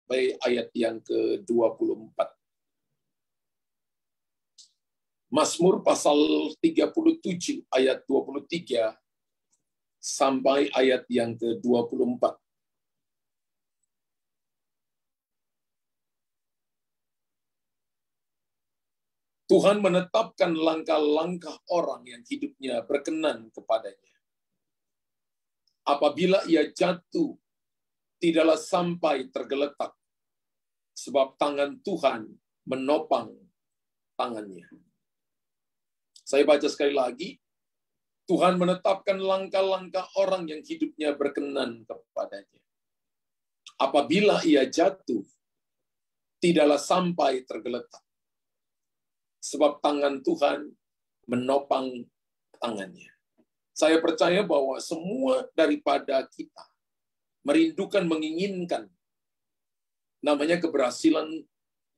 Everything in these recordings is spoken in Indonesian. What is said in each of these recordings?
sampai ayat yang ke-24. Mazmur pasal 37 ayat 23 sampai ayat yang ke-24. Tuhan menetapkan langkah-langkah orang yang hidupnya berkenan kepadanya. Apabila ia jatuh, tidaklah sampai tergeletak, sebab tangan Tuhan menopang tangannya. Saya baca sekali lagi, Tuhan menetapkan langkah-langkah orang yang hidupnya berkenan kepadanya. Apabila ia jatuh, tidaklah sampai tergeletak, sebab tangan Tuhan menopang tangannya. Saya percaya bahwa semua daripada kita merindukan, menginginkan namanya keberhasilan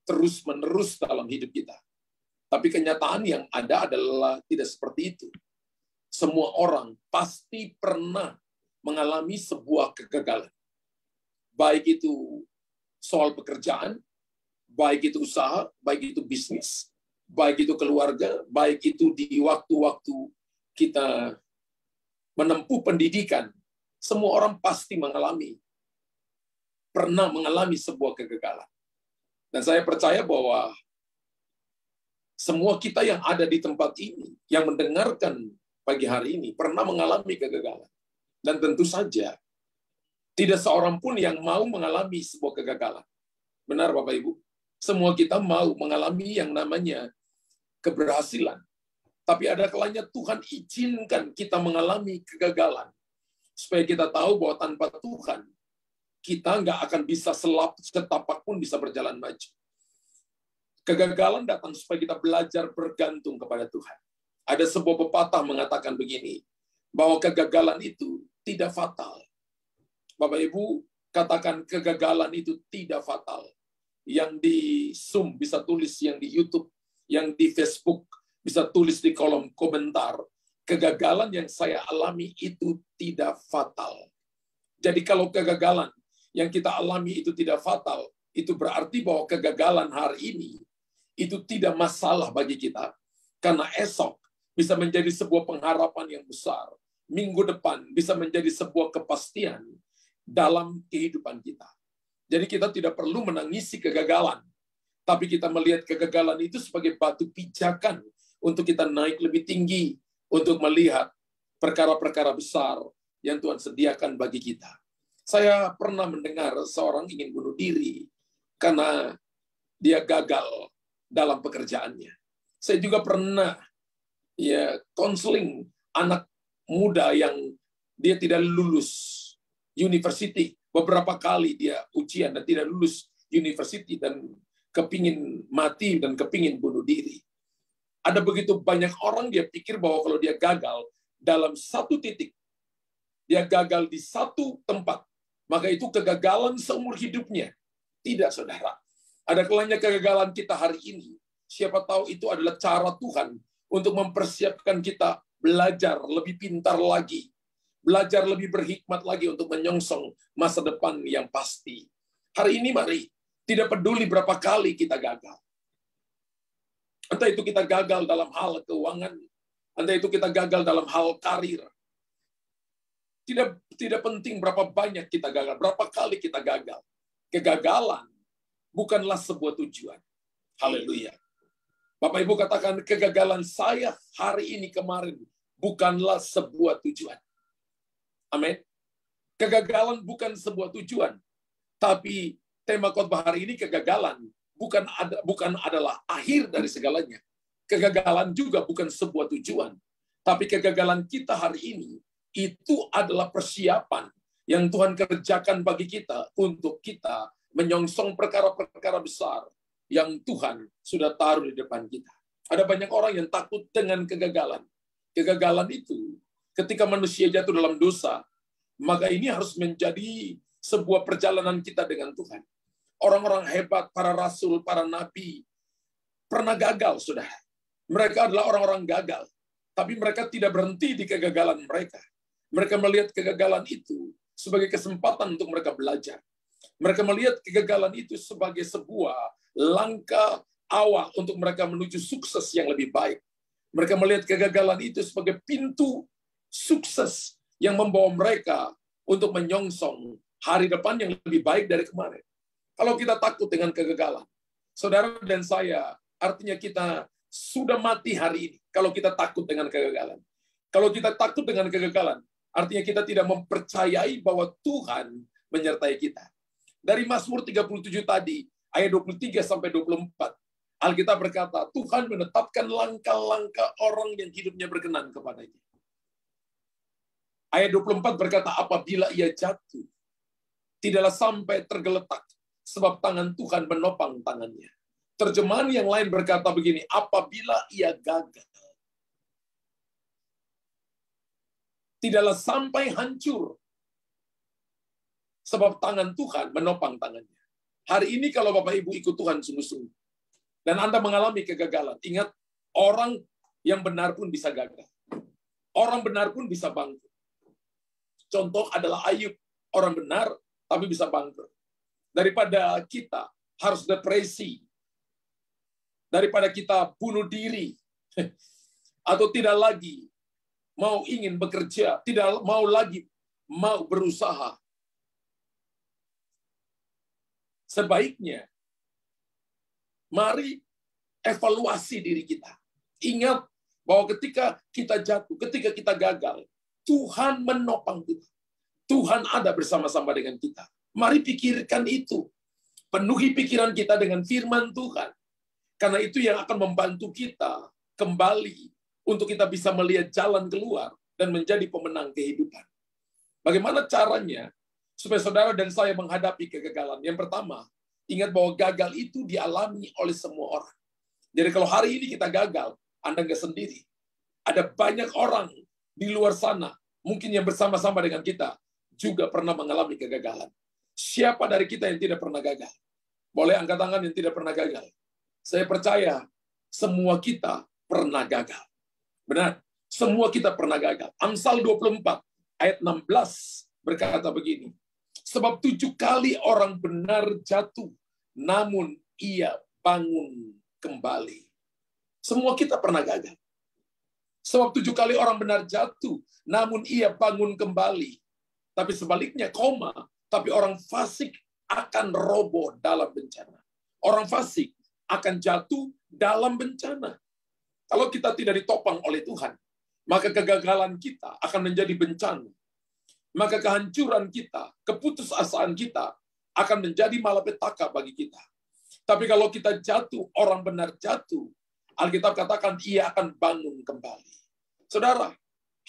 terus-menerus dalam hidup kita. Tapi kenyataan yang ada adalah tidak seperti itu. Semua orang pasti pernah mengalami sebuah kegagalan. Baik itu soal pekerjaan, baik itu usaha, baik itu bisnis, baik itu keluarga, baik itu di waktu-waktu kita menempuh pendidikan. Semua orang pasti pernah mengalami sebuah kegagalan. Dan saya percaya bahwa semua kita yang ada di tempat ini, yang mendengarkan pagi hari ini, pernah mengalami kegagalan. Dan tentu saja, tidak seorang pun yang mau mengalami sebuah kegagalan. Benar Bapak Ibu? Semua kita mau mengalami yang namanya keberhasilan. Tapi ada kalanya Tuhan izinkan kita mengalami kegagalan. Supaya kita tahu bahwa tanpa Tuhan, kita nggak akan bisa setapak pun bisa berjalan maju. Kegagalan datang supaya kita belajar bergantung kepada Tuhan. Ada sebuah pepatah mengatakan begini, bahwa kegagalan itu tidak fatal. Bapak Ibu, katakan kegagalan itu tidak fatal. Yang di Zoom bisa tulis, yang di YouTube, yang di Facebook bisa tulis di kolom komentar. Kegagalan yang saya alami itu tidak fatal. Jadi kalau kegagalan yang kita alami itu tidak fatal, itu berarti bahwa kegagalan hari ini itu tidak masalah bagi kita. Karena esok bisa menjadi sebuah pengharapan yang besar. Minggu depan bisa menjadi sebuah kepastian dalam kehidupan kita. Jadi kita tidak perlu menangisi kegagalan. Tapi kita melihat kegagalan itu sebagai batu pijakan untuk kita naik lebih tinggi, untuk melihat perkara-perkara besar yang Tuhan sediakan bagi kita. Saya pernah mendengar seorang ingin bunuh diri karena dia gagal dalam pekerjaannya. Saya juga pernah konseling anak muda yang dia tidak lulus university. Beberapa kali dia ujian dan tidak lulus university dan kepingin mati dan kepingin bunuh diri. Ada begitu banyak orang dia pikir bahwa kalau dia gagal dalam satu titik, dia gagal di satu tempat, maka itu kegagalan seumur hidupnya. Tidak, saudara. Ada kalanya kegagalan kita hari ini, siapa tahu itu adalah cara Tuhan untuk mempersiapkan kita belajar lebih pintar lagi, belajar lebih berhikmat lagi untuk menyongsong masa depan yang pasti. Hari ini mari, tidak peduli berapa kali kita gagal. Entah itu kita gagal dalam hal keuangan, entah itu kita gagal dalam hal karir. Tidak penting berapa banyak kita gagal, berapa kali kita gagal. Kegagalan bukanlah sebuah tujuan. Haleluya. Bapak Ibu katakan, kegagalan saya hari ini kemarin bukanlah sebuah tujuan. Amin. Kegagalan bukan sebuah tujuan. Tapi tema khotbah hari ini kegagalan bukan adalah akhir dari segalanya. Kegagalan juga bukan sebuah tujuan. Tapi kegagalan kita hari ini itu adalah persiapan yang Tuhan kerjakan bagi kita untuk kita menyongsong perkara-perkara besar yang Tuhan sudah taruh di depan kita. Ada banyak orang yang takut dengan kegagalan. Kegagalan itu ketika manusia jatuh dalam dosa, maka ini harus menjadi sebuah perjalanan kita dengan Tuhan. Orang-orang hebat, para rasul, para nabi, pernah gagal, saudara. Mereka adalah orang-orang gagal. Tapi mereka tidak berhenti di kegagalan mereka. Mereka melihat kegagalan itu sebagai kesempatan untuk mereka belajar. Mereka melihat kegagalan itu sebagai sebuah langkah awal untuk mereka menuju sukses yang lebih baik. Mereka melihat kegagalan itu sebagai pintu sukses yang membawa mereka untuk menyongsong hari depan yang lebih baik dari kemarin. Kalau kita takut dengan kegagalan, saudara dan saya, artinya kita sudah mati hari ini kalau kita takut dengan kegagalan. Kalau kita takut dengan kegagalan, artinya kita tidak mempercayai bahwa Tuhan menyertai kita. Dari Mazmur 37 tadi, ayat 23 sampai 24, Alkitab berkata, Tuhan menetapkan langkah-langkah orang yang hidupnya berkenan kepadanya. Ayat 24 berkata, apabila ia jatuh, tidaklah sampai tergeletak, sebab tangan Tuhan menopang tangannya. Terjemahan yang lain berkata begini, apabila ia gagal, tidaklah sampai hancur, sebab tangan Tuhan menopang tangannya. Hari ini kalau Bapak Ibu ikut Tuhan sungguh-sungguh, dan Anda mengalami kegagalan, ingat, orang yang benar pun bisa gagal. Orang benar pun bisa bangkrut. Contoh adalah Ayub, orang benar tapi bisa bangkrut. Daripada kita harus depresi, daripada kita bunuh diri, atau tidak lagi mau ingin bekerja, tidak mau lagi mau berusaha, sebaiknya mari evaluasi diri kita. Ingat bahwa ketika kita jatuh, ketika kita gagal, Tuhan menopang kita. Tuhan ada bersama-sama dengan kita. Mari pikirkan itu. Penuhi pikiran kita dengan firman Tuhan. Karena itu yang akan membantu kita kembali untuk kita bisa melihat jalan keluar dan menjadi pemenang kehidupan. Bagaimana caranya supaya saudara dan saya menghadapi kegagalan? Yang pertama, ingat bahwa gagal itu dialami oleh semua orang. Jadi kalau hari ini kita gagal, Anda nggak sendiri. Ada banyak orang di luar sana, mungkin yang bersama-sama dengan kita, juga pernah mengalami kegagalan. Siapa dari kita yang tidak pernah gagal? Boleh angkat tangan yang tidak pernah gagal. Saya percaya semua kita pernah gagal. Benar, semua kita pernah gagal. Amsal 24 ayat 16 berkata begini, sebab 7 kali orang benar jatuh, namun ia bangun kembali. Semua kita pernah gagal. Sebab 7 kali orang benar jatuh, namun ia bangun kembali. Tapi sebaliknya, tapi orang fasik akan roboh dalam bencana. Orang fasik akan jatuh dalam bencana. Kalau kita tidak ditopang oleh Tuhan, maka kegagalan kita akan menjadi bencana. Maka kehancuran kita, keputusasaan kita akan menjadi malapetaka bagi kita. Tapi kalau kita jatuh, orang benar jatuh, Alkitab katakan ia akan bangun kembali. Saudara,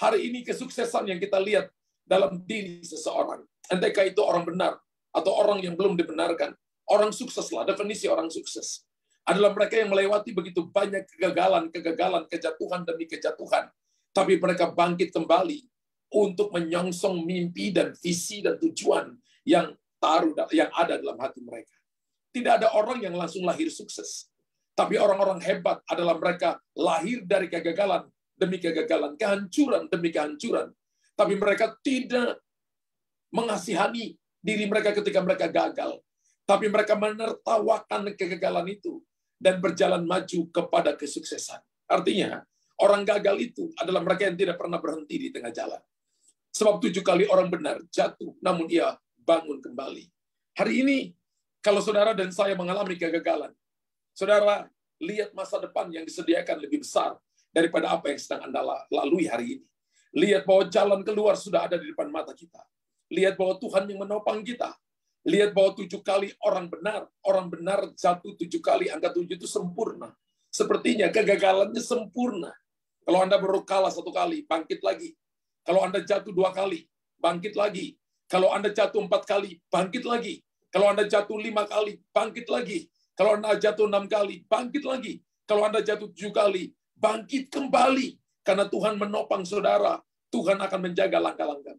hari ini kesuksesan yang kita lihat dalam diri seseorang, entahkah itu orang benar atau orang yang belum dibenarkan, orang sukseslah, definisi orang sukses adalah mereka yang melewati begitu banyak kegagalan, kejatuhan demi kejatuhan, tapi mereka bangkit kembali untuk menyongsong mimpi dan visi dan tujuan yang ada dalam hati mereka. Tidak ada orang yang langsung lahir sukses, tapi orang-orang hebat adalah mereka lahir dari kegagalan demi kegagalan, kehancuran demi kehancuran, tapi mereka tidak mengasihani diri mereka ketika mereka gagal, tapi mereka menertawakan kegagalan itu dan berjalan maju kepada kesuksesan. Artinya, orang gagal itu adalah mereka yang tidak pernah berhenti di tengah jalan. Sebab 7 kali orang benar jatuh, namun ia bangun kembali. Hari ini, kalau saudara dan saya mengalami kegagalan, saudara lihat masa depan yang disediakan lebih besar daripada apa yang sedang Anda lalui hari ini. Lihat bahwa jalan keluar sudah ada di depan mata kita. Lihat bahwa Tuhan yang menopang kita. Lihat bahwa 7 kali orang benar jatuh 7 kali, angka 7 itu sempurna. Sepertinya kegagalannya sempurna. Kalau Anda baru kalah 1 kali, bangkit lagi. Kalau Anda jatuh 2 kali, bangkit lagi. Kalau Anda jatuh 4 kali, bangkit lagi. Kalau Anda jatuh 5 kali, bangkit lagi. Kalau Anda jatuh 6 kali, bangkit lagi. Kalau Anda jatuh 7 kali, bangkit kembali. Karena Tuhan menopang saudara, Tuhan akan menjaga langkah-langkah.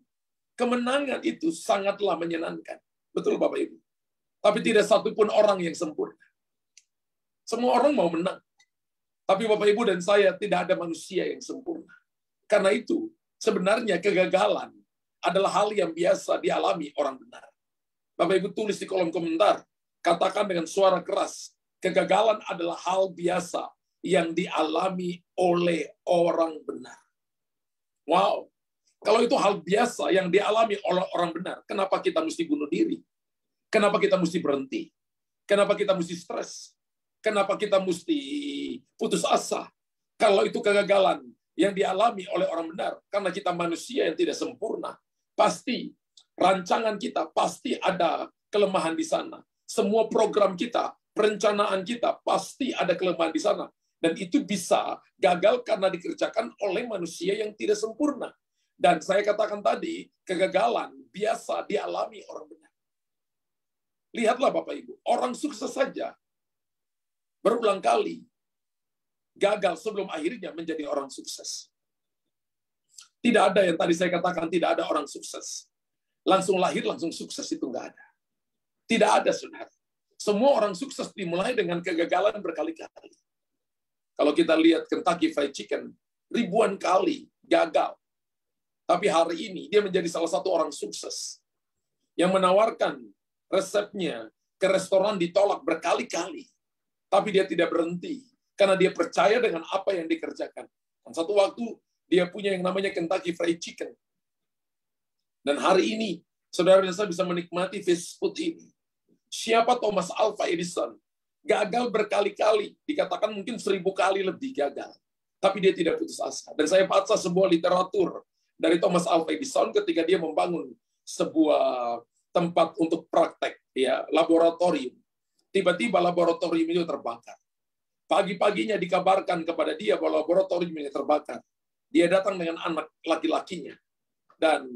Kemenangan itu sangatlah menyenangkan. Betul Bapak Ibu. Tapi tidak satu pun orang yang sempurna. Semua orang mau menang. Tapi Bapak Ibu dan saya tidak ada manusia yang sempurna. Karena itu, sebenarnya kegagalan adalah hal yang biasa dialami orang benar. Bapak Ibu tulis di kolom komentar, katakan dengan suara keras, kegagalan adalah hal biasa yang dialami oleh orang benar. Wow, kalau itu hal biasa yang dialami oleh orang benar, kenapa kita mesti bunuh diri? Kenapa kita mesti berhenti? Kenapa kita mesti stres? Kenapa kita mesti putus asa? Kalau itu kegagalan yang dialami oleh orang benar, karena kita manusia yang tidak sempurna, pasti rancangan kita pasti ada kelemahan di sana. Semua program kita, perencanaan kita pasti ada kelemahan di sana. Dan itu bisa gagal karena dikerjakan oleh manusia yang tidak sempurna. Dan saya katakan tadi, kegagalan biasa dialami orang benar. Lihatlah Bapak Ibu, orang sukses saja berulang kali gagal sebelum akhirnya menjadi orang sukses. Tidak ada yang tadi saya katakan, tidak ada orang sukses. Langsung lahir, langsung sukses, itu nggak ada. Tidak ada, saudara. Semua orang sukses dimulai dengan kegagalan berkali-kali. Kalau kita lihat Kentucky Fried Chicken, ribuan kali gagal. Tapi hari ini dia menjadi salah satu orang sukses yang menawarkan resepnya ke restoran ditolak berkali-kali. Tapi dia tidak berhenti karena dia percaya dengan apa yang dikerjakan. Dan satu waktu dia punya yang namanya Kentucky Fried Chicken. Dan hari ini saudara dan saya bisa menikmati fast food ini. Siapa Thomas Alva Edison? Gagal berkali-kali, dikatakan mungkin 1000 kali lebih gagal. Tapi dia tidak putus asa. Dan saya baca sebuah literatur dari Thomas Alva Edison ketika dia membangun sebuah tempat untuk praktek, ya, laboratorium. Tiba-tiba laboratorium itu terbakar. Pagi-paginya dikabarkan kepada dia bahwa laboratorium ini terbakar. Dia datang dengan anak laki-lakinya. Dan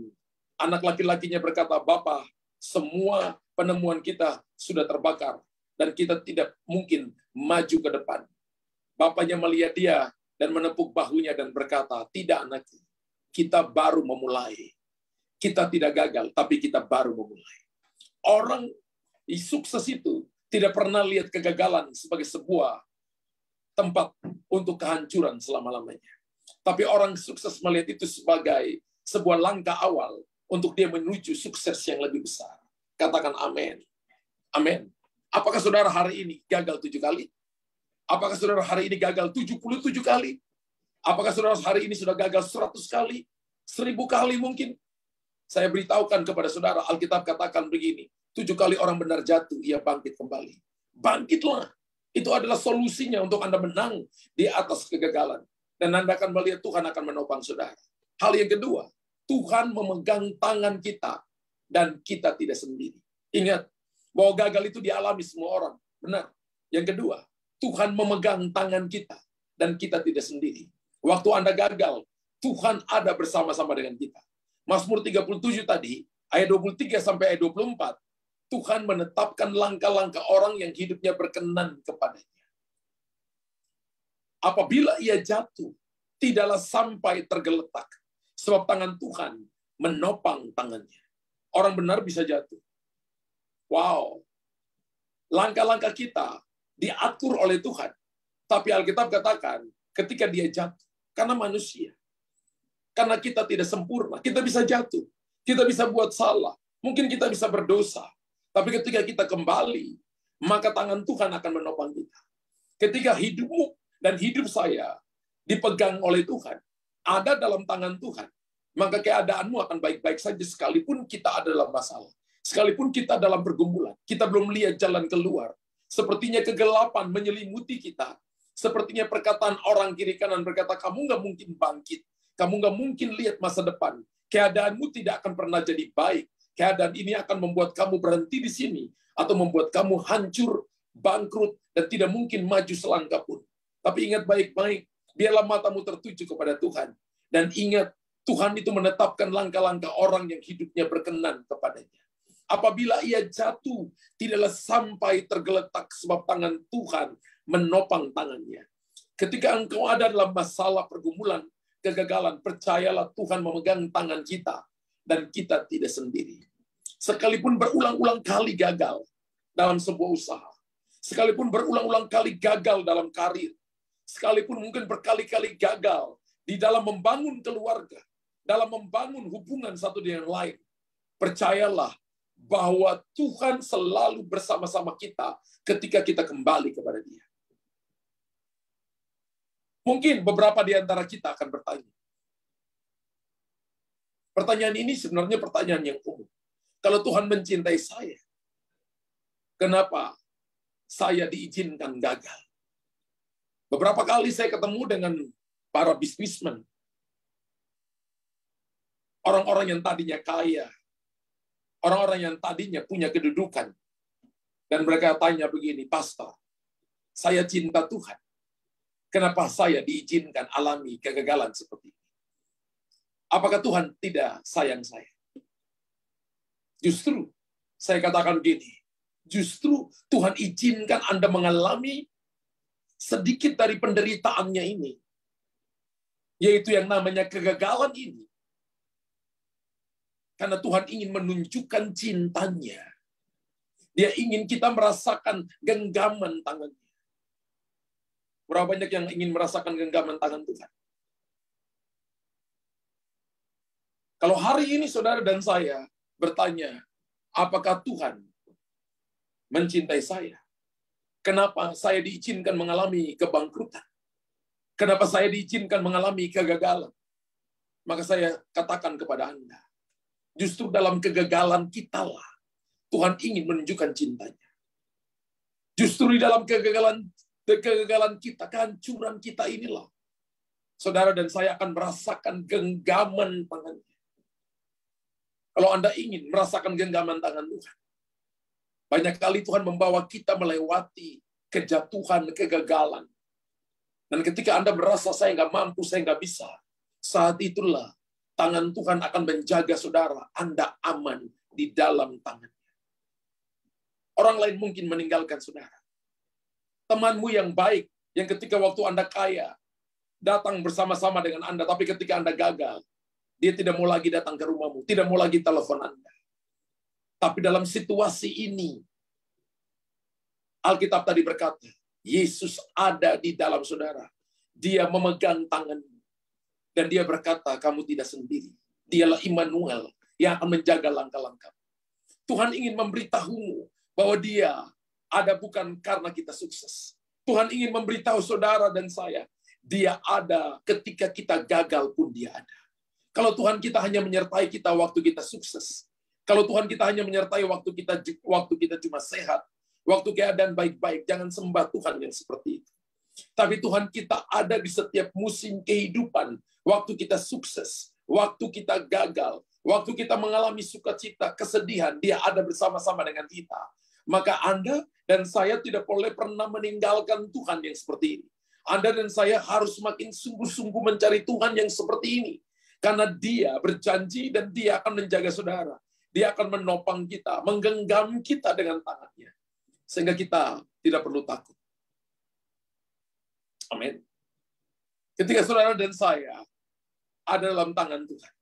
anak laki-lakinya berkata, "Bapak, semua penemuan kita sudah terbakar. Dan kita tidak mungkin maju ke depan." Bapaknya melihat dia dan menepuk bahunya dan berkata, "Tidak anakku, kita baru memulai. Kita tidak gagal, tapi kita baru memulai." Orang sukses itu tidak pernah lihat kegagalan sebagai sebuah tempat untuk kehancuran selama-lamanya. Tapi orang sukses melihat itu sebagai sebuah langkah awal untuk dia menuju sukses yang lebih besar. Katakan amin. Amin. Apakah saudara hari ini gagal 7 kali? Apakah saudara hari ini gagal 77 kali? Apakah saudara hari ini sudah gagal 100 kali? 1000 kali mungkin? Saya beritahukan kepada saudara, Alkitab katakan begini, 7 kali orang benar jatuh, ia bangkit kembali. Bangkitlah. Itu adalah solusinya untuk Anda menang di atas kegagalan. Dan Anda akan melihat Tuhan akan menopang saudara. Hal yang kedua, Tuhan memegang tangan kita dan kita tidak sendiri. Ingat, bahwa gagal itu dialami semua orang. Benar. Yang kedua, Tuhan memegang tangan kita dan kita tidak sendiri. Waktu Anda gagal, Tuhan ada bersama-sama dengan kita. Mazmur 37 tadi, ayat 23 sampai ayat 24, Tuhan menetapkan langkah-langkah orang yang hidupnya berkenan kepadanya. Apabila ia jatuh, tidaklah sampai tergeletak, sebab tangan Tuhan menopang tangannya. Orang benar bisa jatuh. Wow. Langkah-langkah kita diatur oleh Tuhan. Tapi Alkitab katakan, ketika dia jatuh, karena manusia. Karena kita tidak sempurna, kita bisa jatuh. Kita bisa buat salah. Mungkin kita bisa berdosa. Tapi ketika kita kembali, maka tangan Tuhan akan menopang kita. Ketika hidupmu dan hidup saya dipegang oleh Tuhan, ada dalam tangan Tuhan, maka keadaanmu akan baik-baik saja sekalipun kita ada dalam masalah. Sekalipun kita dalam pergumulan, kita belum melihat jalan keluar. Sepertinya kegelapan menyelimuti kita. Sepertinya perkataan orang kiri kanan berkata, kamu nggak mungkin bangkit. Kamu nggak mungkin lihat masa depan. Keadaanmu tidak akan pernah jadi baik. Keadaan ini akan membuat kamu berhenti di sini. Atau membuat kamu hancur, bangkrut, dan tidak mungkin maju selangkah pun. Tapi ingat baik-baik, biarlah matamu tertuju kepada Tuhan. Dan ingat, Tuhan itu menetapkan langkah-langkah orang yang hidupnya berkenan kepadanya. Apabila ia jatuh, tidaklah sampai tergeletak sebab tangan Tuhan menopang tangannya. Ketika engkau ada dalam masalah pergumulan, kegagalan, percayalah Tuhan memegang tangan kita dan kita tidak sendiri. Sekalipun berulang-ulang kali gagal dalam sebuah usaha, sekalipun berulang-ulang kali gagal dalam karir, sekalipun mungkin berkali-kali gagal di dalam membangun keluarga, dalam membangun hubungan satu dengan yang lain, percayalah bahwa Tuhan selalu bersama-sama kita ketika kita kembali kepada Dia. Mungkin beberapa di antara kita akan bertanya. Pertanyaan ini sebenarnya pertanyaan yang umum. Kalau Tuhan mencintai saya, kenapa saya diizinkan gagal? Beberapa kali saya ketemu dengan para bisnismen. Orang-orang yang tadinya kaya. Orang-orang yang tadinya punya kedudukan. Dan mereka tanya begini, Pastor, saya cinta Tuhan. Kenapa saya diizinkan alami kegagalan seperti ini? Apakah Tuhan tidak sayang saya? Justru, saya katakan begini, justru Tuhan izinkan Anda mengalami sedikit dari penderitaannya ini. Yaitu yang namanya kegagalan ini. Karena Tuhan ingin menunjukkan cintanya. Dia ingin kita merasakan genggaman tangannya. Berapa banyak yang ingin merasakan genggaman tangan Tuhan? Kalau hari ini saudara dan saya bertanya, apakah Tuhan mencintai saya? Kenapa saya diizinkan mengalami kebangkrutan? Kenapa saya diizinkan mengalami kegagalan? Maka saya katakan kepada Anda, justru dalam kegagalan kitalah Tuhan ingin menunjukkan cintanya. Justru di dalam kegagalan kita, kehancuran kita inilah, saudara dan saya akan merasakan genggaman tangannya. Kalau Anda ingin merasakan genggaman tangan Tuhan, banyak kali Tuhan membawa kita melewati kejatuhan, kegagalan. Dan ketika Anda merasa saya nggak mampu, saya nggak bisa, saat itulah tangan Tuhan akan menjaga saudara, Anda aman di dalam tangannya. Orang lain mungkin meninggalkan saudara. Temanmu yang baik, yang ketika waktu Anda kaya, datang bersama-sama dengan Anda, tapi ketika Anda gagal, dia tidak mau lagi datang ke rumahmu, tidak mau lagi telepon Anda. Tapi dalam situasi ini, Alkitab tadi berkata, Yesus ada di dalam saudara. Dia memegang tanganmu. Dan dia berkata, kamu tidak sendiri. Dialah Immanuel yang akan menjaga langkah-langkah. Tuhan ingin memberitahumu bahwa dia ada bukan karena kita sukses. Tuhan ingin memberitahu saudara dan saya, dia ada ketika kita gagal pun dia ada. Kalau Tuhan kita hanya menyertai kita waktu kita sukses. Kalau Tuhan kita hanya menyertai waktu kita cuma sehat, waktu keadaan baik-baik, jangan sembah Tuhan yang seperti itu. Tapi Tuhan kita ada di setiap musim kehidupan, waktu kita sukses, waktu kita gagal, waktu kita mengalami sukacita, kesedihan, dia ada bersama-sama dengan kita. Maka Anda dan saya tidak boleh pernah meninggalkan Tuhan yang seperti ini. Anda dan saya harus makin sungguh-sungguh mencari Tuhan yang seperti ini. Karena dia berjanji dan dia akan menjaga saudara. Dia akan menopang kita, menggenggam kita dengan tangannya. Sehingga kita tidak perlu takut. Amin. Ketika saudara dan saya ada dalam tangan Tuhan,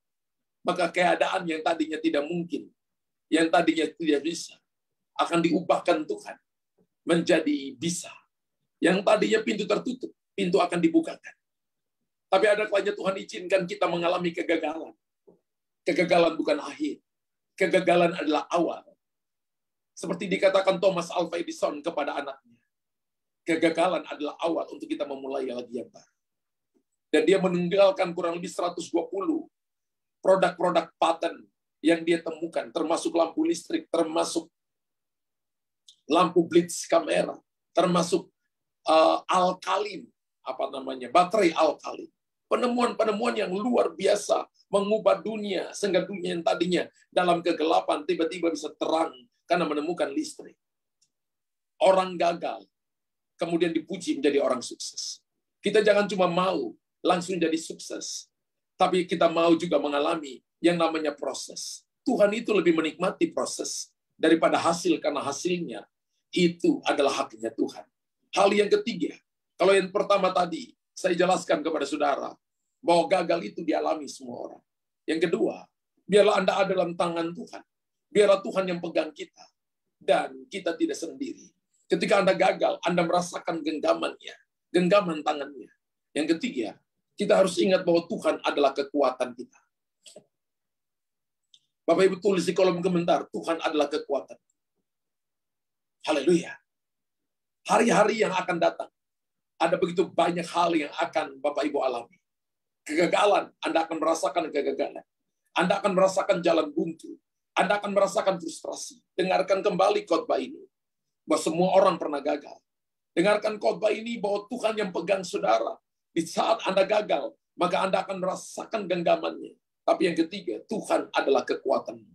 maka keadaan yang tadinya tidak mungkin, yang tadinya tidak bisa, akan diubahkan Tuhan menjadi bisa. Yang tadinya pintu tertutup, pintu akan dibukakan. Tapi ada kalanya Tuhan izinkan kita mengalami kegagalan. Kegagalan bukan akhir. Kegagalan adalah awal. Seperti dikatakan Thomas Alva Edison kepada anaknya. Kegagalan adalah awal untuk kita memulai lagi yang baru. Dan dia meninggalkan kurang lebih 120 produk-produk paten yang dia temukan, termasuk lampu listrik, termasuk lampu blitz kamera, termasuk alkalin, baterai alkalin. Penemuan-penemuan yang luar biasa mengubah dunia, sehingga dunia yang tadinya dalam kegelapan tiba-tiba bisa terang karena menemukan listrik. Orang gagal, kemudian dipuji menjadi orang sukses. Kita jangan cuma mau langsung jadi sukses, tapi kita mau juga mengalami yang namanya proses. Tuhan itu lebih menikmati proses daripada hasil, karena hasilnya itu adalah haknya Tuhan. Hal yang ketiga, kalau yang pertama tadi, saya jelaskan kepada saudara, bahwa gagal itu dialami semua orang. Yang kedua, biarlah Anda ada dalam tangan Tuhan. Biarlah Tuhan yang pegang kita. Dan kita tidak sendiri. Ketika Anda gagal, Anda merasakan genggamannya. Genggaman tangannya. Yang ketiga, kita harus ingat bahwa Tuhan adalah kekuatan kita. Bapak Ibu tulis di kolom komentar, Tuhan adalah kekuatan. Haleluya. Hari-hari yang akan datang, ada begitu banyak hal yang akan Bapak Ibu alami. Kegagalan, Anda akan merasakan kegagalan. Anda akan merasakan jalan buntu. Anda akan merasakan frustrasi. Dengarkan kembali khotbah ini, bahwa semua orang pernah gagal. Dengarkan khotbah ini bahwa Tuhan yang pegang saudara. Di saat Anda gagal, maka Anda akan merasakan genggamannya. Tapi yang ketiga, Tuhan adalah kekuatanmu.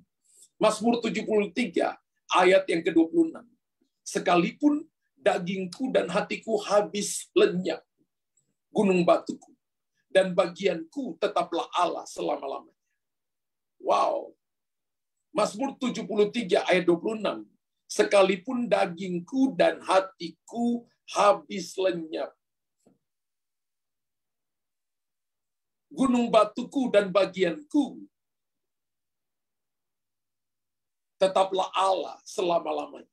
Mazmur 73, ayat yang ke-26. Sekalipun dagingku dan hatiku habis lenyap, gunung batuku dan bagianku tetaplah Allah selama-lamanya. Wow. Mazmur 73 ayat 26. Sekalipun dagingku dan hatiku habis lenyap, gunung batuku dan bagianku tetaplah Allah selama-lamanya.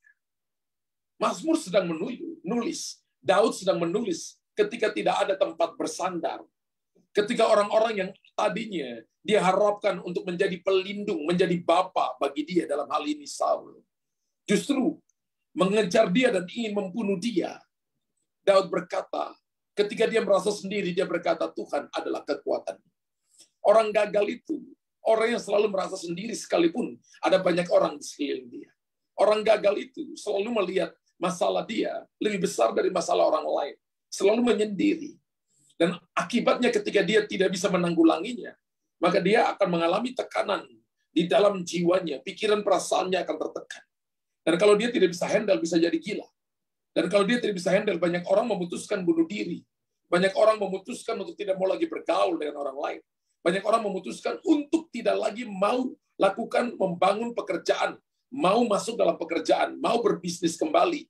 Mazmur sedang menulis, Daud sedang menulis ketika tidak ada tempat bersandar. Ketika orang-orang yang tadinya dia harapkan untuk menjadi pelindung, menjadi bapa bagi dia, dalam hal ini Saul, justru mengejar dia dan ingin membunuh dia. Daud berkata, ketika dia merasa sendiri, dia berkata, Tuhan adalah kekuatan. Orang gagal itu, orang yang selalu merasa sendiri sekalipun ada banyak orang di sekeliling dia. Orang gagal itu selalu melihat masalah dia lebih besar dari masalah orang lain. Selalu menyendiri. Dan akibatnya ketika dia tidak bisa menanggulanginya, maka dia akan mengalami tekanan di dalam jiwanya. Pikiran perasaannya akan tertekan. Dan kalau dia tidak bisa handle, bisa jadi gila. Dan kalau dia tidak bisa handle, banyak orang memutuskan bunuh diri. Banyak orang memutuskan untuk tidak mau lagi bergaul dengan orang lain. Banyak orang memutuskan untuk tidak lagi mau lakukan membangun pekerjaan, mau masuk dalam pekerjaan, mau berbisnis kembali.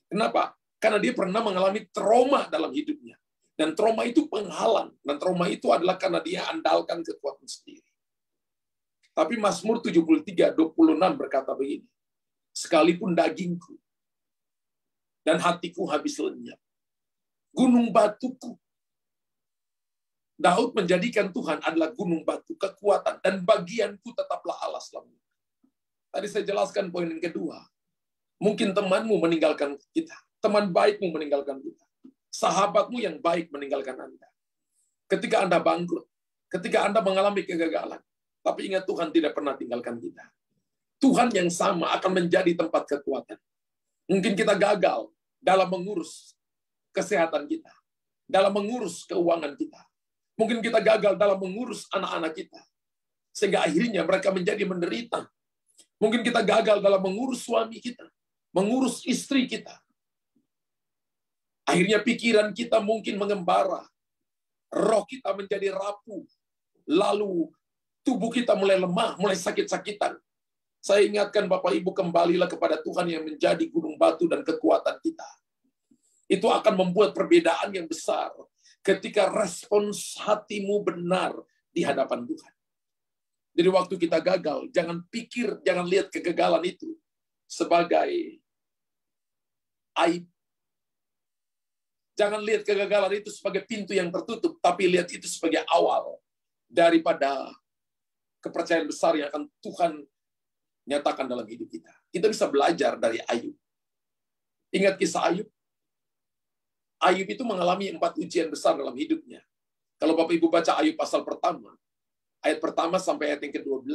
Kenapa? Karena dia pernah mengalami trauma dalam hidupnya. Dan trauma itu penghalang. Dan trauma itu adalah karena dia andalkan kekuatan sendiri. Tapi Mazmur 73, 26 berkata begini. Sekalipun dagingku dan hatiku habis lenyap, gunung batuku. Daud menjadikan Tuhan adalah gunung batu, kekuatan, dan bagianku tetaplah Allah selamanya. Tadi saya jelaskan poin yang kedua. Mungkin temanmu meninggalkan kita. Teman baikmu meninggalkan kita. Sahabatmu yang baik meninggalkan Anda. Ketika Anda bangkrut, ketika Anda mengalami kegagalan, tapi ingat Tuhan tidak pernah tinggalkan kita. Tuhan yang sama akan menjadi tempat kekuatan. Mungkin kita gagal dalam mengurus kesehatan kita, dalam mengurus keuangan kita. Mungkin kita gagal dalam mengurus anak-anak kita, sehingga akhirnya mereka menjadi menderita. Mungkin kita gagal dalam mengurus suami kita, mengurus istri kita. Akhirnya pikiran kita mungkin mengembara, roh kita menjadi rapuh, lalu tubuh kita mulai lemah, mulai sakit-sakitan. Saya ingatkan Bapak Ibu, kembalilah kepada Tuhan yang menjadi gunung batu dan kekuatan kita. Itu akan membuat perbedaan yang besar ketika respons hatimu benar di hadapan Tuhan. Jadi waktu kita gagal, jangan pikir, jangan lihat kegagalan itu sebagai aib. Jangan lihat kegagalan itu sebagai pintu yang tertutup, tapi lihat itu sebagai awal daripada kepercayaan besar yang akan Tuhan nyatakan dalam hidup kita. Kita bisa belajar dari Ayub. Ingat kisah Ayub? Ayub itu mengalami 4 ujian besar dalam hidupnya. Kalau Bapak Ibu baca Ayub pasal pertama, ayat pertama sampai ayat yang ke-12.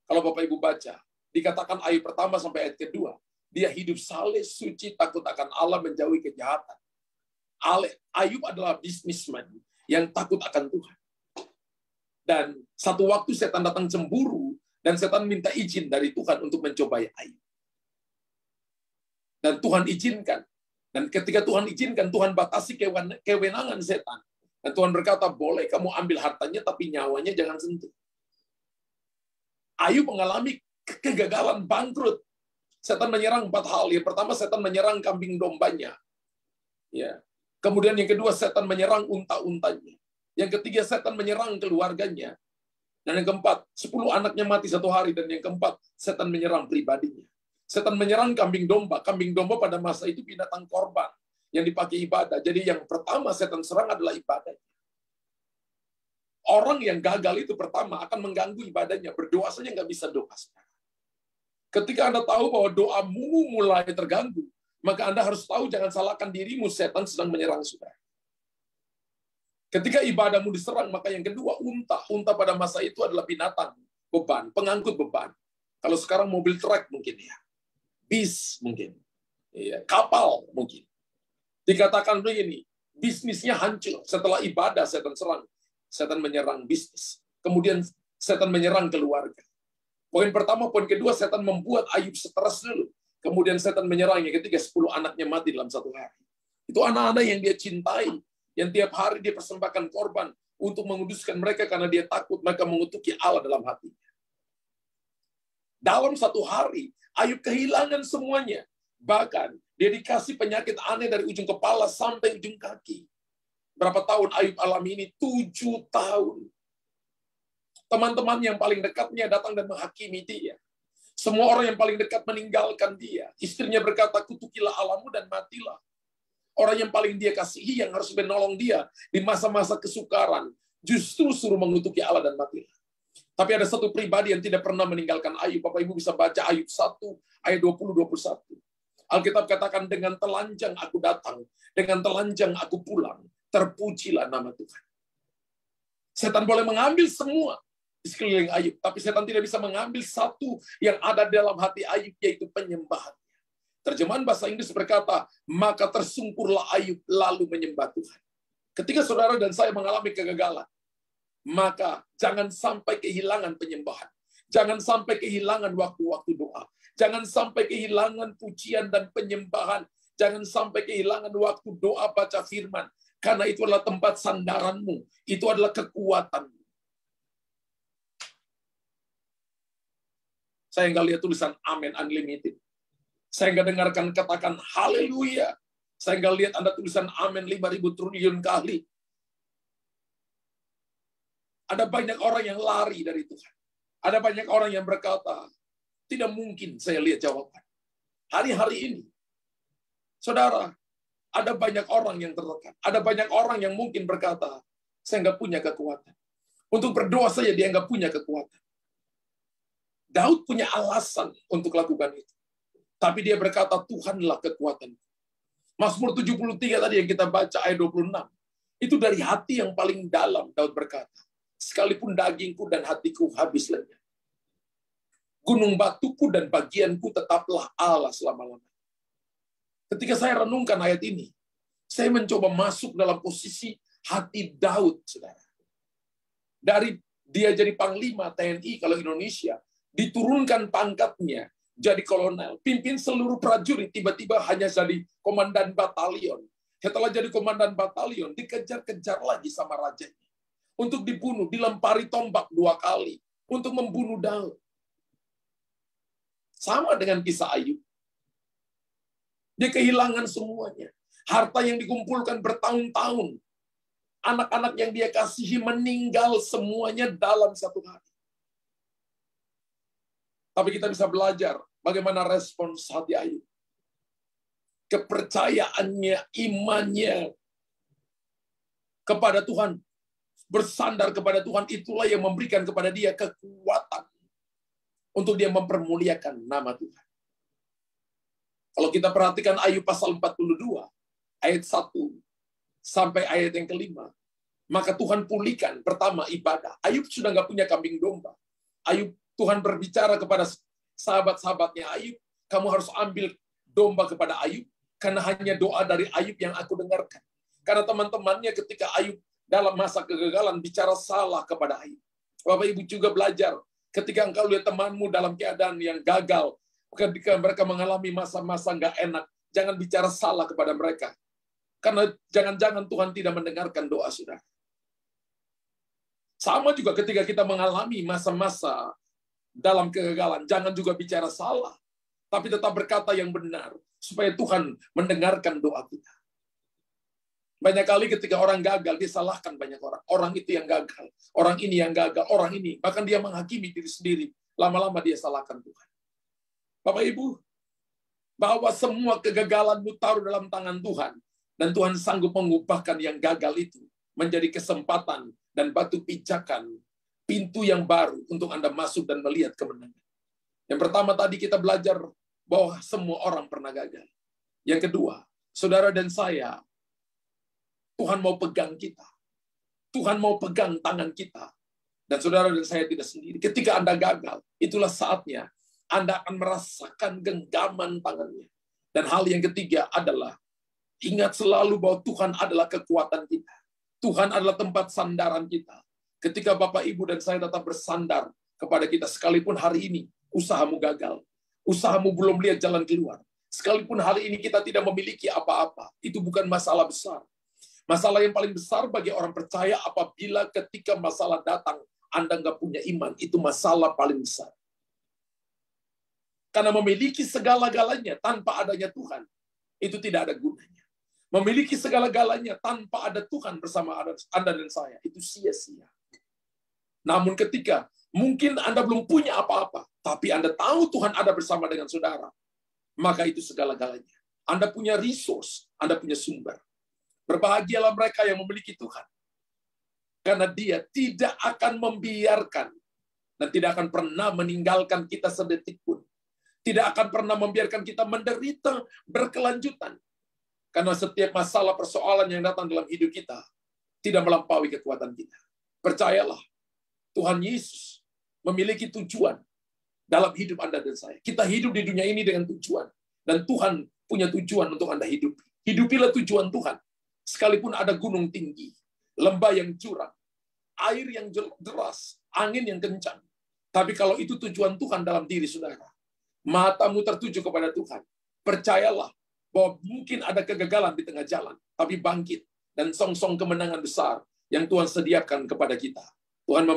Kalau Bapak Ibu baca, dikatakan ayat pertama sampai ayat kedua, dia hidup saleh, suci, takut akan Allah, menjauhi kejahatan. Ayub adalah bisnisman yang takut akan Tuhan. Dan satu waktu setan datang cemburu, dan setan minta izin dari Tuhan untuk mencobai Ayub. Dan Tuhan izinkan. Dan ketika Tuhan izinkan, Tuhan batasi kewenangan setan. Dan Tuhan berkata, boleh kamu ambil hartanya, tapi nyawanya jangan sentuh. Ayub mengalami kegagalan, bangkrut. Setan menyerang 4 hal. Yang pertama, setan menyerang kambing dombanya. Ya. Kemudian yang kedua, setan menyerang unta-untanya. Yang ketiga, setan menyerang keluarganya. Dan yang keempat, 10 anaknya mati satu hari. Dan yang keempat, setan menyerang pribadinya. Setan menyerang kambing domba. Kambing domba pada masa itu binatang korban yang dipakai ibadah. Jadi yang pertama setan serang adalah ibadah. Orang yang gagal itu pertama akan mengganggu ibadahnya. Berdoa saja nggak bisa doa. Ketika Anda tahu bahwa doamu mulai terganggu, maka Anda harus tahu jangan salahkan dirimu, setan sedang menyerang saudara. Ketika ibadahmu diserang, maka yang kedua, unta. Unta pada masa itu adalah binatang, beban, pengangkut beban. Kalau sekarang mobil truk mungkin ya. Bis mungkin. Ya, kapal mungkin. Dikatakan begini, bisnisnya hancur. Setelah ibadah, setan serang. Setan menyerang bisnis. Kemudian setan menyerang keluarga. Poin pertama, poin kedua, setan membuat Ayub stres dulu. Kemudian setan menyerangnya ketika 10 anaknya mati dalam satu hari. Itu anak-anak yang dia cintai. Yang tiap hari dia persembahkan korban untuk menguduskan mereka karena dia takut mereka mengutuki Allah dalam hatinya. Dalam satu hari, Ayub kehilangan semuanya. Bahkan, dia dikasih penyakit aneh dari ujung kepala sampai ujung kaki. Berapa tahun Ayub alami ini? 7 tahun. Teman-teman yang paling dekatnya datang dan menghakimi dia. Semua orang yang paling dekat meninggalkan dia. Istrinya berkata, kutukilah Allahmu dan matilah. Orang yang paling dia kasihi, yang harus menolong dia di masa-masa kesukaran, justru suruh mengutuki Allah dan matilah. Tapi ada satu pribadi yang tidak pernah meninggalkan Ayub. Bapak Ibu bisa baca Ayub 1, ayat 20-21. Alkitab katakan, dengan telanjang aku datang, dengan telanjang aku pulang, terpujilah nama Tuhan. Setan boleh mengambil semua di sekeliling Ayub, tapi setan tidak bisa mengambil satu yang ada dalam hati Ayub, yaitu penyembahan. Terjemahan bahasa Inggris berkata, maka tersungkurlah Ayub lalu menyembah Tuhan. Ketika saudara dan saya mengalami kegagalan, maka jangan sampai kehilangan penyembahan. Jangan sampai kehilangan waktu-waktu doa. Jangan sampai kehilangan pujian dan penyembahan. Jangan sampai kehilangan waktu doa baca firman. Karena itu adalah tempat sandaranmu. Itu adalah kekuatanmu. Saya nggak lihat tulisan Amen Unlimited. Saya nggak dengarkan katakan haleluya. Saya nggak lihat Anda tulisan amin 5.000 triliun kali. Ada banyak orang yang lari dari Tuhan. Ada banyak orang yang berkata, tidak mungkin saya lihat jawaban. Hari-hari ini, saudara, ada banyak orang yang tertekan. Ada banyak orang yang mungkin berkata, saya nggak punya kekuatan. Untuk berdoa saja dia nggak punya kekuatan. Daud punya alasan untuk lakukan itu. Tapi dia berkata, Tuhanlah kekuatan. Mazmur 73 tadi yang kita baca ayat 26. Itu dari hati yang paling dalam Daud berkata, sekalipun dagingku dan hatiku habis lenyap, gunung batuku dan bagianku tetaplah Allah selama-lamanya. Ketika saya renungkan ayat ini, saya mencoba masuk dalam posisi hati Daud, saudara. Dari dia jadi panglima TNI kalau Indonesia, diturunkan pangkatnya jadi kolonel, pimpin seluruh prajurit, tiba-tiba hanya jadi komandan batalion. Setelah jadi komandan batalion, dikejar-kejar lagi sama rajanya. Untuk dibunuh, dilempari tombak 2 kali. Untuk membunuh Daud. Sama dengan kisah Ayub. Dia kehilangan semuanya. Harta yang dikumpulkan bertahun-tahun. Anak-anak yang dia kasihi meninggal semuanya dalam satu hari. Tapi kita bisa belajar bagaimana respons hati Ayub. Kepercayaannya, imannya kepada Tuhan, bersandar kepada Tuhan, itulah yang memberikan kepada dia kekuatan untuk dia mempermuliakan nama Tuhan. Kalau kita perhatikan Ayub pasal 42, ayat 1 sampai ayat yang kelima, maka Tuhan pulihkan pertama ibadah. Ayub sudah nggak punya kambing domba. Ayub, Tuhan berbicara kepada sahabat-sahabatnya Ayub, kamu harus ambil domba kepada Ayub, karena hanya doa dari Ayub yang aku dengarkan. Karena teman-temannya ketika Ayub dalam masa kegagalan bicara salah kepada Ayub. Bapak Ibu juga belajar, ketika engkau lihat temanmu dalam keadaan yang gagal, ketika mereka mengalami masa-masa nggak enak, jangan bicara salah kepada mereka. Karena jangan-jangan Tuhan tidak mendengarkan doa saudara. Sama juga ketika kita mengalami masa-masa dalam kegagalan, jangan juga bicara salah, tapi tetap berkata yang benar, supaya Tuhan mendengarkan doa kita. Banyak kali ketika orang gagal, dia salahkan banyak orang. Orang itu yang gagal, orang ini yang gagal, orang ini. Bahkan dia menghakimi diri sendiri. Lama-lama dia salahkan Tuhan. Bapak Ibu, bahwa semua kegagalanmu taruh dalam tangan Tuhan. Dan Tuhan sanggup mengubahkan yang gagal itu menjadi kesempatan dan batu pijakan, pintu yang baru untuk Anda masuk dan melihat kemenangan. Yang pertama tadi kita belajar bahwa semua orang pernah gagal. Yang kedua, saudara dan saya, Tuhan mau pegang kita. Tuhan mau pegang tangan kita. Dan saudara dan saya tidak sendiri. Ketika Anda gagal, itulah saatnya Anda akan merasakan genggaman tangannya. Dan hal yang ketiga adalah, ingat selalu bahwa Tuhan adalah kekuatan kita. Tuhan adalah tempat sandaran kita. Ketika Bapak, Ibu, dan saya tetap bersandar kepada kita, sekalipun hari ini usahamu gagal, usahamu belum lihat jalan keluar, sekalipun hari ini kita tidak memiliki apa-apa, itu bukan masalah besar. Masalah yang paling besar bagi orang percaya apabila ketika masalah datang, Anda nggak punya iman, itu masalah paling besar. Karena memiliki segala-galanya tanpa adanya Tuhan, itu tidak ada gunanya. Memiliki segala-galanya tanpa ada Tuhan bersama Anda dan saya, itu sia-sia. Namun ketika mungkin Anda belum punya apa-apa, tapi Anda tahu Tuhan ada bersama dengan saudara, maka itu segala-galanya. Anda punya resource, Anda punya sumber. Berbahagialah mereka yang memiliki Tuhan. Karena Dia tidak akan membiarkan dan tidak akan pernah meninggalkan kita sedetik pun. Tidak akan pernah membiarkan kita menderita berkelanjutan. Karena setiap masalah persoalan yang datang dalam hidup kita tidak melampaui kekuatan kita. Percayalah, Tuhan Yesus memiliki tujuan dalam hidup Anda dan saya. Kita hidup di dunia ini dengan tujuan. Dan Tuhan punya tujuan untuk Anda hidupi. Hidupilah tujuan Tuhan. Sekalipun ada gunung tinggi, lembah yang curam, air yang deras, angin yang kencang. Tapi kalau itu tujuan Tuhan dalam diri saudara, matamu tertuju kepada Tuhan, percayalah bahwa mungkin ada kegagalan di tengah jalan, tapi bangkit dan songsong kemenangan besar yang Tuhan sediakan kepada kita. Tuhan